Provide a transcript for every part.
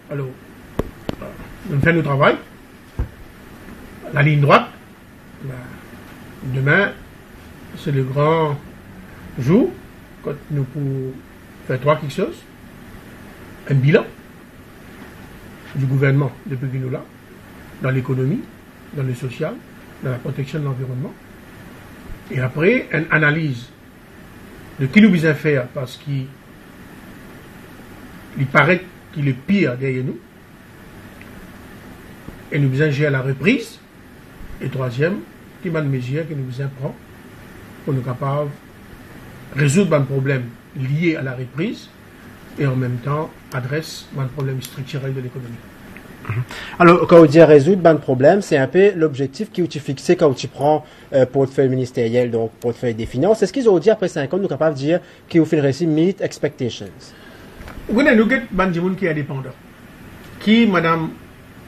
Alors, nous faisons notre travail. La ligne droite, demain, c'est le grand jour, quand nous pouvons faire quelque chose, un bilan du gouvernement depuis que nous là, dans l'économie, dans le social, dans la protection de l'environnement. Et après, une analyse de qui nous besoin faire parce qu'il paraît qu'il est pire derrière nous. Et nous besoin gérer la reprise. Et troisième, qui m'a mesure que nous besoin prendre pour nous capables de résoudre un problème lié à la reprise et en même temps adresse un problème structurel de l'économie. Alors, quand on dit résoudre un problème, c'est un peu l'objectif qui est fixé quand tu prends portefeuille ministériel, donc portefeuille des finances. Est-ce qu'ils ont dit après 5 ans, nous sommes capables de dire qu'ils ont fait le récit meet expectations? Oui, nous avons des gens qui sont indépendants. Qui, Mme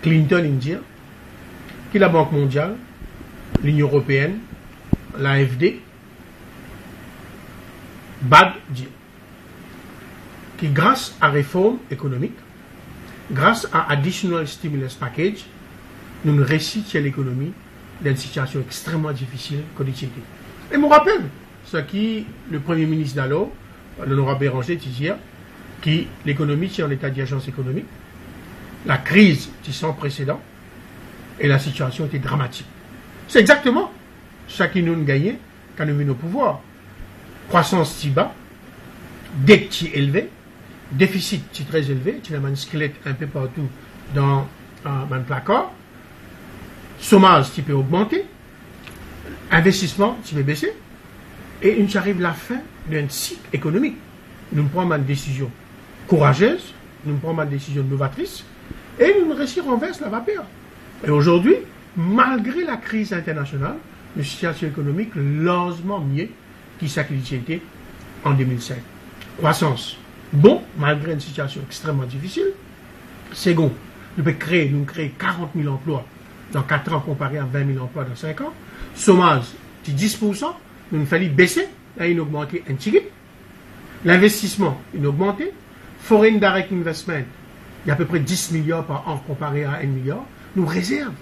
Clinton, India, qui la Banque mondiale, l'Union européenne, l'AFD, BAD, qui grâce à réforme économique, grâce à Additional Stimulus Package, nous réussissons l'économie dans une situation extrêmement difficile que nous avons. Et je me rappelle ce qui le Premier ministre d'alors, l'honorable Béranger, disait que l'économie est en état d'urgence économique, la crise est sans précédent et la situation était dramatique. C'est exactement ce qui nous a gagné quand nous venons au pouvoir. Croissance si bas, dette si élevée, déficit si très élevé, tu as un squelette un peu partout dans un placard, chômage qui peut augmenter, investissement qui peut baisser, et nous arrive à la fin d'un cycle économique. Nous prenons une décision courageuse, nous prenons une décision novatrice, et nous renversons la vapeur. Et aujourd'hui, malgré la crise internationale, une situation économique largement mieux qui était en 2005. Croissance. Bon, malgré une situation extrêmement difficile. Second, nous créer 40 000 emplois dans 4 ans comparé à 20 000 emplois dans 5 ans. Chômage, de 10%, nous fallait baisser, là il a augmenté un petit peu. L'investissement, il a augmenté. Foreign Direct Investment, il y a à peu près 10 milliards par an comparé à 1 milliard. Nous réserve,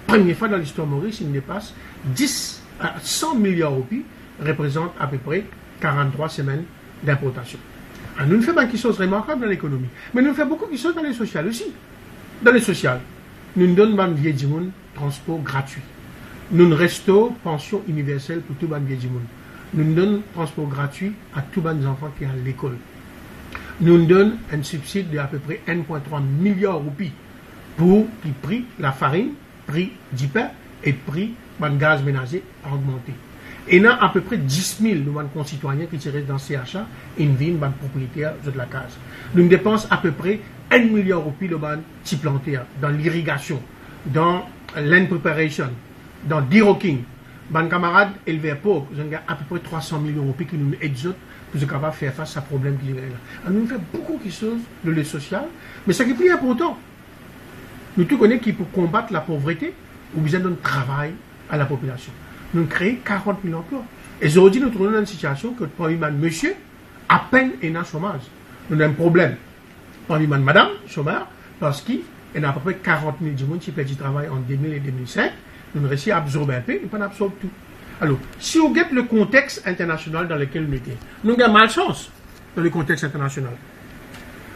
première fois dans l'histoire Maurice, il dépasse 10 à 100 milliards roupies, représente à peu près 43 semaines d'importation. Alors, nous faisons quelque chose de remarquable dans l'économie, mais nous faisons beaucoup de choses dans les sociales aussi. Dans les sociales, nous nous donnons un vieux monde transport gratuit. Nous nous restons pension universelle pour tout le monde. Nous nous donnons transport gratuit à tous les enfants qui sont à l'école. Nous nous donnons un subside de à peu près 1,3 milliard de roupies pour le prix de la farine, prix du pain et prix du gaz ménager a augmenté. Et il y a à peu près 10 000 de nos concitoyens qui tirent dans CHA et une vie, propriétaire de la case. Nous dépensons à peu près 1 milliard de roupies de petits plantaires dans l'irrigation, dans land preparation, dans d-rocking. Mes camarades éleveurs pauvres, nous avons à peu près 300 millions de roupies qui nous aident pour être capables de faire face à ce problème qui est là. Alors, nous faisons beaucoup de choses de le social, mais ce qui est plus important, nous tous connaissons qui pour combattre la pauvreté, nous besoin d'un travail à la population. Nous créons 40 000 emplois. Et aujourd'hui, nous trouvons dans une situation que parmi monsieur, à peine il y a un chômage. Nous avons un problème. Parmi madame, chômeur, parce qu'il y a à peu près 40 000 personnes qui perdent du travail en 2000 et 2005. Nous avons réussi à absorber un peu, mais pas absorber tout. Alors, si on regarde le contexte international dans lequel nous étions, nous avons malchance dans le contexte international.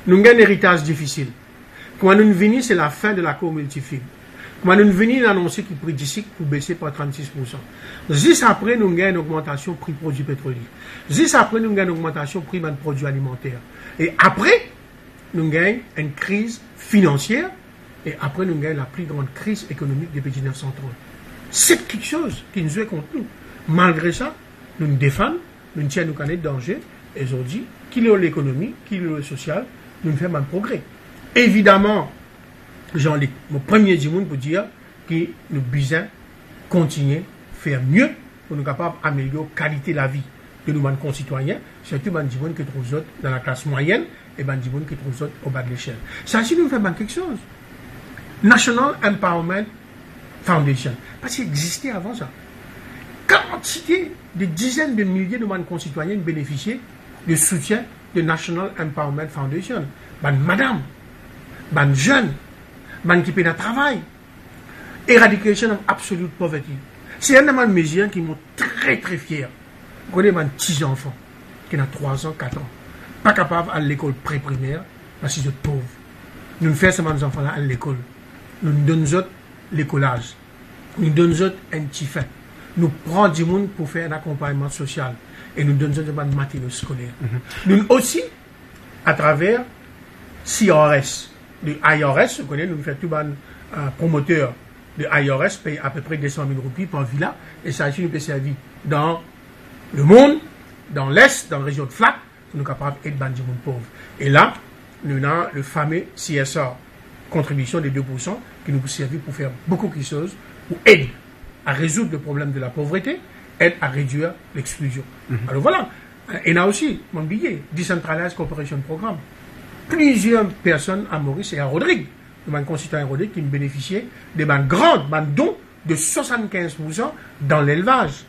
Nous avons un héritage difficile. Quand nous venons, c'est la fin de l'accord multifibre. Quand nous venons annoncer qu'il prix d'ici pour baisser par 36%. Juste après, nous avons une augmentation prix produits pétroliers. Juste après, nous avons une augmentation prix de produits alimentaires. Et après, nous avons une crise financière. Et après, nous avons la plus grande crise économique depuis 1930. C'est quelque chose qui nous est contre nous. Malgré ça, nous nous défendons, nous nous tiens nous connaître danger. Et aujourd'hui, qu'il est l'économie, qu'il est le social, nous faisons un progrès. Évidemment, mon premier du monde pour dire que nous devons continuer à faire mieux pour nous capables d'améliorer la qualité de la vie de nos concitoyens, surtout les gens qui trouvent dans la classe moyenne et les gens qui trouvent au bas de l'échelle. Ça, si nous faisons quelque chose. National Empowerment Foundation, parce qu'il existait avant ça. Quantité de dizaines de milliers de nos concitoyens bénéficiaient du soutien de National Empowerment Foundation. Madame, ban jeunes, ban qui peuvent travail. Eradication of absolute poverty. C'est un des mesures qui m'ont très très fier. Vous connaissez mes petits enfants qui ont 3 ans, 4 ans, pas capables à l'école pré-primaire parce qu'ils sont pauvres. Nous faisons ces enfants-là à l'école. Nous donnons l'écolage. Nous donnons un petit fait. Nous prenons du monde pour faire un accompagnement social et nous donnons des matériaux scolaires. Nous aussi, à travers CRS, le IRS, vous connaissez, nous faisons tout les promoteurs de IRS paye à peu près 200 000 roupies par villa et ça nous peut servir dans le monde, dans l'Est, dans la région de FLAC, pour nous capables d'aider les gens pauvres. Et là, nous avons le fameux CSR, contribution de 2%, qui nous peut servir pour faire beaucoup de choses, pour aider à résoudre le problème de la pauvreté, aide à réduire l'exclusion. Alors voilà, et là aussi, mon billet, Decentralized Cooperation Programme. Plusieurs personnes à Maurice et à Rodrigue, de concitoyens Rodrigue, qui bénéficiaient de grands dons de 75% dans l'élevage,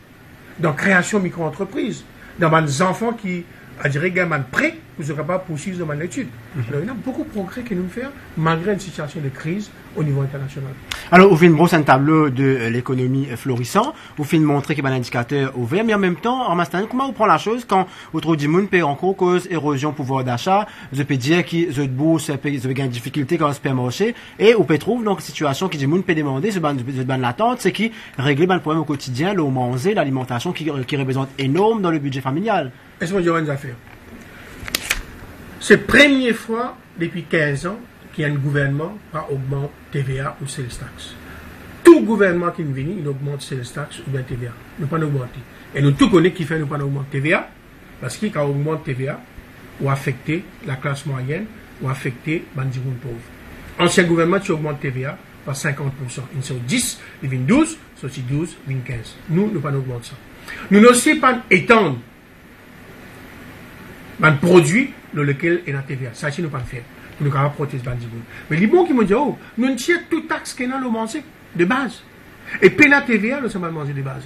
dans la création micro-entreprise, dans les enfants qui, à dire, gagnent prêt, vous serez capable de poursuivre dans l'étude. Alors, il y a beaucoup de progrès que nous faisons, malgré une situation de crise au niveau international. Alors, vous faites un tableau de l'économie florissant, vous faites montrer qu'il y a un indicateur ouvert, mais en même temps, en master, comment vous prenez la chose quand vous trouvez du monde peut encore cause érosion pouvoir d'achat, vous pouvez dire qu'ils ont de bourse, ils ont des difficultés quand on se supermarché, et vous pouvez trouver donc une situation qui du monde peut demander, c'est une l'attente, c'est qui régler le problème au quotidien, le manger, l'alimentation qui représente énorme dans le budget familial. Est-ce que vous avez une affaire? C'est la première fois depuis 15 ans qu'il y a un gouvernement qui augmente TVA ou sales tax. Tout gouvernement qui vient, il augmente sales tax ou bien TVA. Nous ne pas augmenter. Et nous tous connaissons qui fait nous pas augmenter TVA, parce qu'il augmente TVA ou affecter la classe moyenne ou affecter les gens pauvres. Ancien gouvernement qui augmente TVA par 50%. Ils sont 10, ils viennent 12, ils sont 12, ils viennent 15. Nous ne pas augmenter ça. Nous n'osons pas étendre un produit dans lequel il y a la TVA. Ça, c'est nous pas le faire. Nous ne pouvons pas protéger les gens. Mais les bons qui m'ont dit, oh, nous ne tirons toute taxe qu'on a le manger de base. Et payer la TVA, nous sommes manger de base.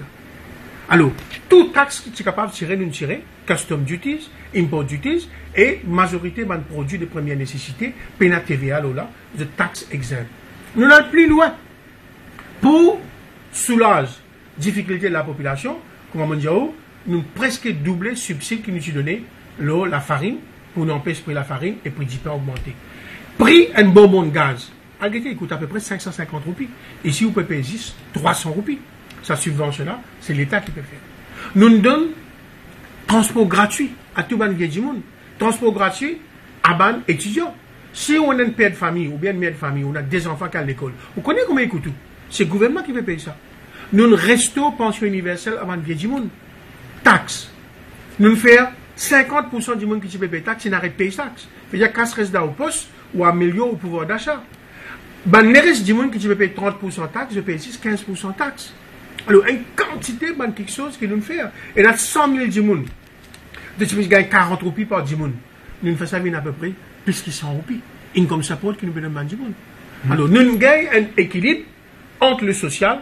Alors, toute taxe qui est capable de tirer, nous tirons, custom duties, import duties, et majorité de produits de première nécessité, payer la TVA, là, de taxes exemptes. Nous allons plus loin. Pour soulager les difficultés de la population, comme on dit, oh, nous presque doubler le subside qui nous est donné, l'eau, la farine, pour nous empêcher de la farine et prix du pain augmenter. Prix un bonbon de gaz. Il coûte à peu près 550 roupies. Ici, vous pouvez payer 300 roupies. Sa subvention-là, c'est l'État qui peut faire. Nous nous donnons transport gratuit à tout le monde. Transport gratuit à les étudiants. Si on a une père de famille ou bien une mère de famille, on a des enfants qui sont à l'école, vous connaissez comment ils coûtent tout? C'est le gouvernement qui peut payer ça. Nous restons pension universelle avant le vieux monde. Taxes. Nous faisons 50% du monde qui peut payer taxes, il n'arrête de payer taxes. C'est-à-dire qu'à ce reste au poste ou améliore le pouvoir d'achat. Le reste du monde qui peut payer 30% taxes, je paye 15% taxes. Alors, une quantité de quelque chose que nous faisons. Et là, 100 000 du monde. De type, gagne 40 roupies par du monde. Nous faisons ça à peu près plus que 100 roupies. Income support qui nous donne du monde. Alors, nous gagnons un équilibre entre le social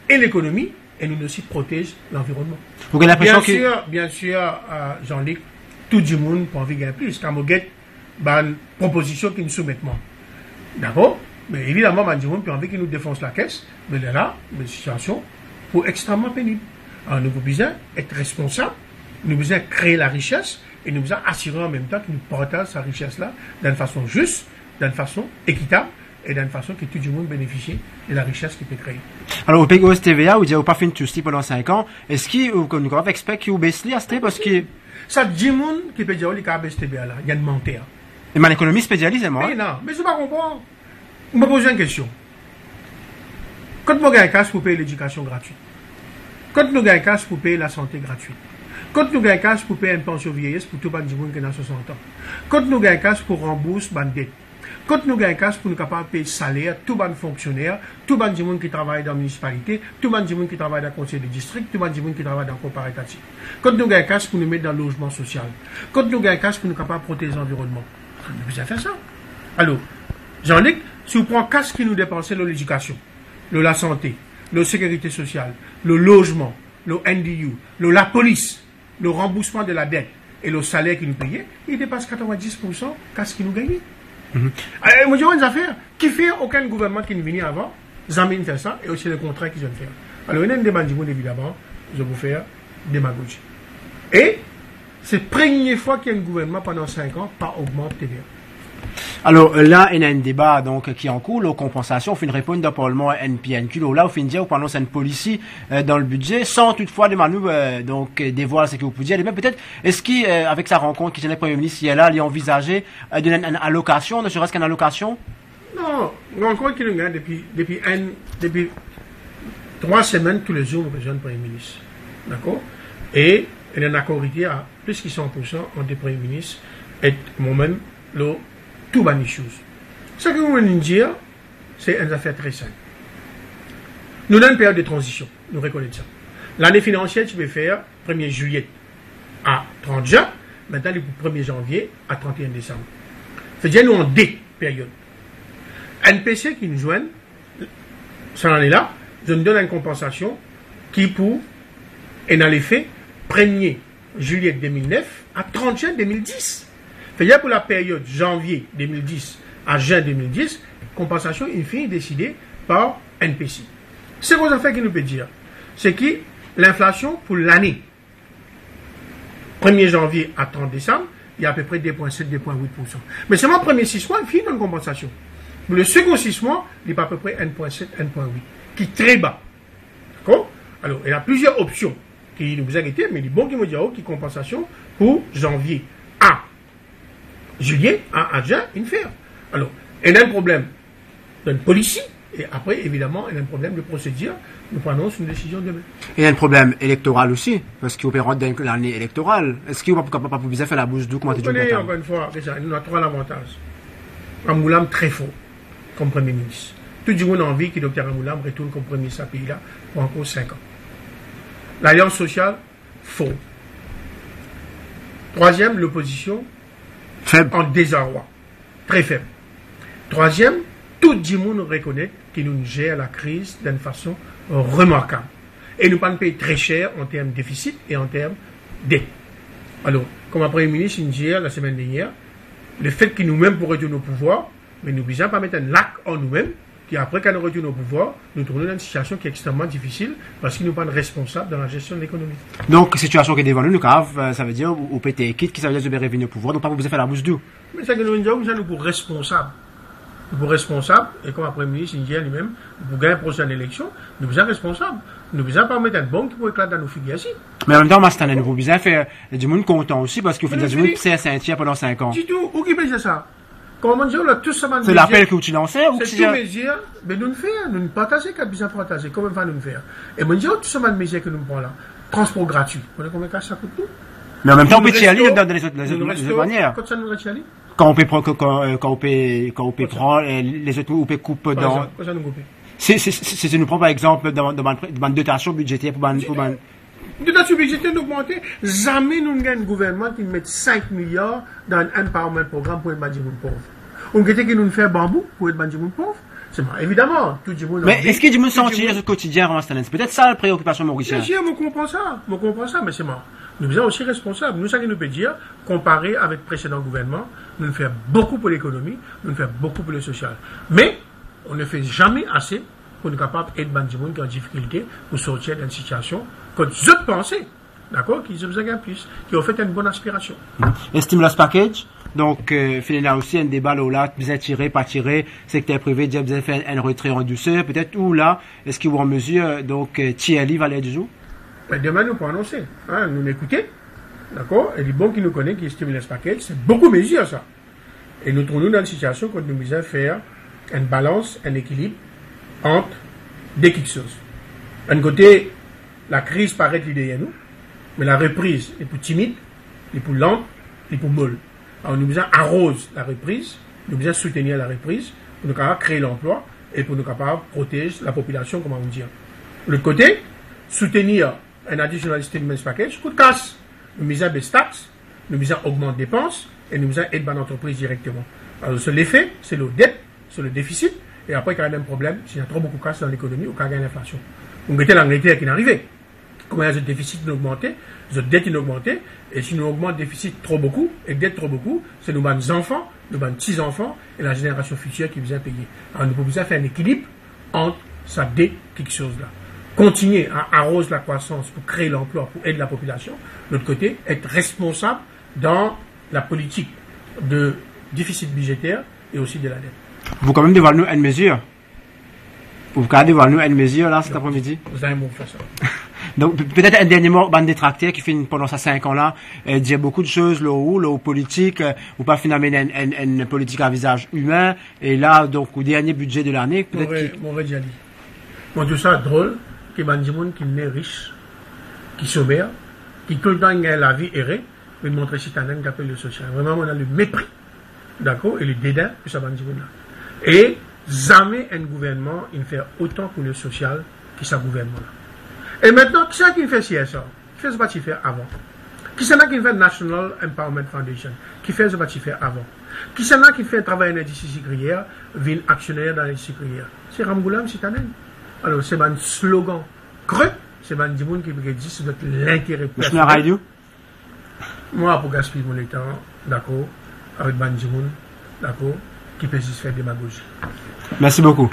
et l'économie. Et nous aussi protégeons l'environnement. Bien sûr, Jean-Luc, tout le monde peut envie de gagner plus. Quand on get une proposition qui nous soumet. D'accord? Mais évidemment, tout le monde peut envie qu'il nous défonce la caisse. Mais là, une situation pour extrêmement pénible. Alors, nous avons besoin d'être responsables, nous avons besoin de créer la richesse et nous avons assurer en même temps que nous partageons cette richesse-là d'une façon juste, d'une façon équitable. Et d'une façon que tout le monde bénéficie de la richesse qu'il peut créer. Alors, au PGOS TVA, vous dites, vous n'avez pas fait une touche pendant 5 ans. Est-ce que nous avons expect que vous baissez à ce parce que. Ça, dit le monde qui peut dire, qu'il y a baissé TVA là. Il y a une montée. Et mon économie spécialisée, moi. Mais non, mais je ne pas comprendre. Je me pose une question. Quand nous gagnons cash pour payer l'éducation gratuite, quand nous gagnons cash pour payer la santé gratuite, quand nous gagnons cash pour payer une pension vieillesse pour tout le monde qui a 60 ans, quand nous gagnons cash pour rembourser une dette, quand nous gagnons cash pour nous capables de payer salaire, tout le monde fonctionnaire, tout le monde qui travaille dans la municipalité, tout le monde qui travaille dans le conseil de district, tout le monde qui travaille dans le coopératif. Quand nous gagnons cash pour nous mettre dans le logement social, quand nous gagnons cash pour nous capables de protéger l'environnement, nous devons faire ça. Alors, Jean-Luc, si vous prenez cash qui nous dépense l'éducation, la santé, la sécurité sociale, le logement, le NDU, la police, le remboursement de la dette et le salaire qui nous payait, il dépasse 90% cash qui nous gagnait. Moi, j'ai une affaire qui fait aucun gouvernement qui ne venait avant, Zamine fait ça, et aussi le contrat qu'ils ont fait. Alors, il y a une demande, évidemment, je vais vous faire démagogie. Et c'est la première fois qu'il y a un gouvernement pendant 5 ans, pas augmente TVA. Alors là, il y a un débat donc qui est en cours, la compensation, on fait une réponse d'un parlement NPNQ. Là, on fait dire, on prononce une policy dans le budget, sans toutefois des manœuvres, donc dévoiler ce que vous pouvez dire. Mais peut-être, est-ce qu'avec sa rencontre qui le Premier ministre, il est là, il a envisagé d'une allocation, ne serait-ce qu'une allocation? Non, la rencontre qu'il a depuis 3 semaines, tous les jours, nous rejoignons le Premier ministre. D'accord? Et il y a un accord à plus de 100% entre le Premier ministre et moi-même, le tout bonnes choses. Ce que nous voulons dire, c'est une affaire très simple. Nous avons une période de transition, nous reconnaissons ça. L'année financière, tu peux faire 1er juillet à 30 juin, maintenant le 1er janvier à 31 décembre. C'est-à-dire nous en deux périodes. NPC qui nous joignent, cette année-là, je nous donne une compensation qui pour, et dans les faits, 1er juillet 2009 à 30 juin 2010. C'est-à-dire pour la période janvier 2010 à juin 2010, compensation infinie décidée par NPC. C'est quoi affaire qui nous peut dire? C'est que l'inflation pour l'année 1er janvier à 30 décembre, il y a à peu près 2,7, 2,8%. Mais seulement le premier 6 mois, il finit dans une compensation. Pour le second 6 mois, il est à peu près 1,7, 1,8, qui est très bas. D'accord? Alors, il y a plusieurs options qui nous arrêtent, mais les bons qui me disent qui compensation pour janvier à juillet à juin, une faire. Alors, il y a un problème de policy, et après, évidemment, il y a un problème de procédure. Nous prenons une décision demain. Il y a un problème électoral aussi, parce qu'il opère dans l'année électorale. Est-ce qu'il ne va pas pouvoir faire la bouche d'où? Comment tu dis? Encore une fois, déjà, nous avons 3 avantages. Ramoulam très fort, comme Premier ministre. Tout le monde a envie que Dr Ramoulam retourne comme Premier ministre à ce pays-là pour encore 5 ans. L'alliance sociale, faux. Troisième, l'opposition, faible. En désarroi. Très faible. Troisième, tout le monde reconnaît qu'il nous gère la crise d'une façon remarquable. Et nous ne payons très cher en termes de déficit et en termes d'aide. Alors, comme le Premier ministre nous gère la semaine dernière, le fait que nous-mêmes pour retourner au pouvoir, mais nous ne pouvons pas mettre un lac en nous-mêmes, qui après qu'on retourne au pouvoir, nous trouvons dans une situation qui est extrêmement difficile parce que nous ne sommes pas responsables dans la gestion de l'économie. Donc, situation qui est devant nous, ça veut dire, au PT quitte, qui ça veut dire que vous revenir au pouvoir, donc pas vous faire la bouche d'où. Mais ça que nous disons, nous sommes responsables. Nous sommes responsables, et comme le Premier ministre Indien lui-même, pour gagner une prochaine élection, nous sommes responsables. Nous ne pouvons pas mettre un bon qui peut éclater dans nos figures ici. Mais en même temps, Mastan, vous besoin faire du monde content aussi parce que vous faites du monde c'est Saint-Tiers pendant 5 ans. Du tout, où qui peut ça? Comment dire, là, tout ça, c'est l'appel que vous lancez ou c'est tout mesure, mais nous ne faisons, nous ne partageons qu'à bien partager, comment va nous faire? Et moi, dire, tout ça, mesure que nous prenons là, transport gratuit. Vous voyez combien ça coûte tout? Mais en même temps, on peut y aller dans les autres manières. Quand ça nous reste y aller? Quand on peut prendre les autres, on peut couper dans. Quand ça nous coupe? Si nous prenons par exemple dans une dotation budgétaire pour dotation budgétaire d'augmenter, jamais nous avons un gouvernement qui met 5 milliards dans un empowerment programme pour être bandit pauvre. On veut que nous faisons bambou pour être bandit pauvre. C'est évidemment, tout le monde. Mais est-ce que du monde sentir ce quotidien, c'est peut-être ça la préoccupation mauricienne? Bien sûr, on comprend ça, mais c'est mort. Nous sommes aussi responsables. Nous, ça que nous peut dire, comparé avec le précédent gouvernement, nous faisons beaucoup pour l'économie, nous faisons beaucoup pour le social. Mais, on ne fait jamais assez pour nous capables d'aider les gens qui ont des difficultés pour sortir d'une situation que je pensais, d'accord, qu'ils ont besoin d'un plus, qui ont fait une bonne aspiration. Un stimulus package, donc, finalement aussi un débat là, bien tiré, pas tiré, secteur privé, déjà besoin de faire un retrait en douceur, peut-être, ou là, est-ce qu'ils vont en mesure, donc, Thierry va aller du jour? Demain, nous pourrons annoncer, nous l'écouter, d'accord, et les bons qui nous connaissent, qui stimulus package, c'est beaucoup mesure ça. Et nous trouvons dans une situation où nous devons faire une balance, un équilibre entre deux petites choses. D'un côté, la crise paraît derrière nous, mais la reprise est plus timide, est plus lente, est plus molle. Alors nous devons arroser la reprise, nous devons soutenir la reprise pour nous capables créer l'emploi et pour nous capables protéger la population, comment on dit. De l'autre côté, soutenir un additional stimulus package coûte casse. Nous devons baisser taxes, nous devons augmenter les dépenses et nous devons aider l'entreprise directement. Alors l'effet, c'est le dette, c'est le déficit. Et après, il y a un problème, s'il y a trop beaucoup de casse dans l'économie, ou qu'il y a une inflation. Donc, c'était l'Angleterre qui est arrivée. Comment il y a le déficit augmenté, la dette augmentée, et si nous augmentons le déficit trop beaucoup, et dette trop beaucoup, c'est nos enfants, nos petits-enfants, et la génération future qui vient payer. Alors nous pouvons faire un équilibre entre ça dette quelque chose là. Continuer à arroser la croissance pour créer l'emploi, pour aider la population. De l'autre côté, être responsable dans la politique de déficit budgétaire et aussi de la dette. Vous quand même devant nous une mesure. Vous regardez devant nous une mesure là cet après-midi. Vous avez un mot pour ça. Donc peut-être un dernier mot, bande détracteur qui fait pendant ces 5 ans-là, dire beaucoup de choses, là où politique, ou pas finalement une politique à visage humain. Et là, donc au dernier budget de l'année, peut-être. Mon déjà dit. Moi, tout ça drôle que Bandimoun qui n'est riche, qui sommaire, qui tout le temps gagne la vie errée, mais montrer citadin qui appelle le social. Vraiment, on a le mépris, d'accord, et le dédain que ça Bandimoun là. Et jamais un gouvernement il fait autant pour le social que ce gouvernement-là. Et maintenant, qui c'est qui fait CSR? Qui fait ce qu'il fait avant? Qui c'est qui fait National Empowerment Foundation? Qui fait ce qu'il fait avant? Qui c'est qui fait un travail dans l'industrie sucrière, ville actionnaire dans l'industrie sucrière? C'est Ramgoulam citadin. Alors, c'est un slogan creux, c'est un dimoun qui dit c'est l'intérêt personnel. Moi, pour gaspiller mon temps, d'accord, avec un dimoun, d'accord, qui peut juste faire démagogie. Merci beaucoup.